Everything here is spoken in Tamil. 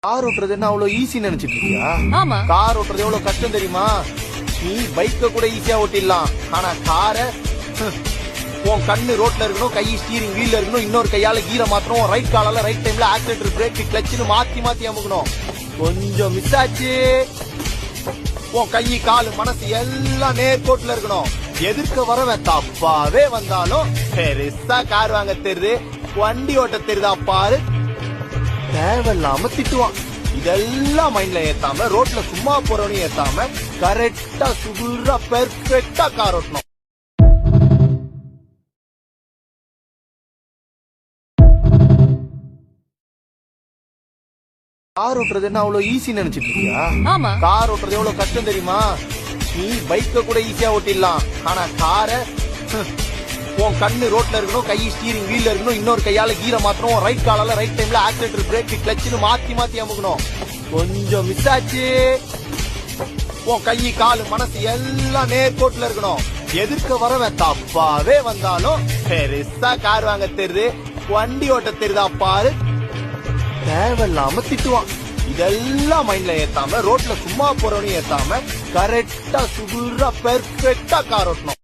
கார் ஓட்டுறது என்ன அவ்வளவு ஈஸி நினைச்சிட்டு இருக்கியா? ஆமா. கார் ஓட்டுறது எவ்வளவு கஷ்டம் தெரியுமா? நீ பைக்க கூட ஈஸியா ஓட்டிடலாம். ஆனா கார உன் கண்ணு ரோட்ல இருக்கணும், கை ஸ்டீரிங் வீல்ல இருக்கணும், இன்னொரு கையால கீரை மாத்தணும், ரைட் காலால ரைட் டைம்ல ஆக்சிலேட்டர் பிரேக் கிளட்ச்னு மாத்தி மாத்தி அமுக்கணும். கொஞ்சம் மிஸ் ஆச்சு, உன் கை காலு மனசு எல்லாம் நேர்கோட்டுல இருக்கணும். எதிர்க்க வரவன் தப்பாவே வந்தாலும் பெருசா கார் வாங்க தெரியுது, வண்டி ஓட்ட தெரியுதா பாரு, தேவையில்லாம திட்டுவான். இதெல்லாம் மைண்ட்ல ஏத்தாம ரோட்ல சும்மா போறவனையும் ஏத்தாம கரெக்டா சுகுரா பெர்ஃபெக்டா கார் ஓட்டணும். கார் ஓட்டுறது என்ன அவ்வளவு ஈஸி நினைச்சிட்டு இருக்கியா? ஆமா. கார் ஓட்டுறது எவ்வளவு கஷ்டம் தெரியுமா? நீ பைக்க கூட ஈஸியா ஓட்டிடலாம். ஆனா கார உன் கண்ணு ரோட்ல இருக்கணும், கை ஸ்டீரிங் வீல்ல இருக்கணும், இன்னொரு கையால கீரை மாத்தணும், ரைட் காலால ரைட் டைம்ல ஆக்சிலேட்டர் பிரேக் கிளட்ச்னு மாத்தி மாத்தி அமுக்கணும். கொஞ்சம் மிஸ் ஆச்சு, உன் கை காலு மனசு எல்லாம் நேர்கோட்டுல இருக்கணும். எதிர்க்க வரவன் தப்பாவே வந்தாலும் பெருசா கார் வாங்க தெரியுது, வண்டி ஓட்ட தெரியுதா பாரு, தேவையில்லாம திட்டுவான். இதெல்லாம் மைண்ட்ல ஏத்தாம ரோட்ல சும்மா போறவனையும் ஏத்தாம கரெக்டா சுகுரா பெர்ஃபெக்டா கார் ஓட்டணும்.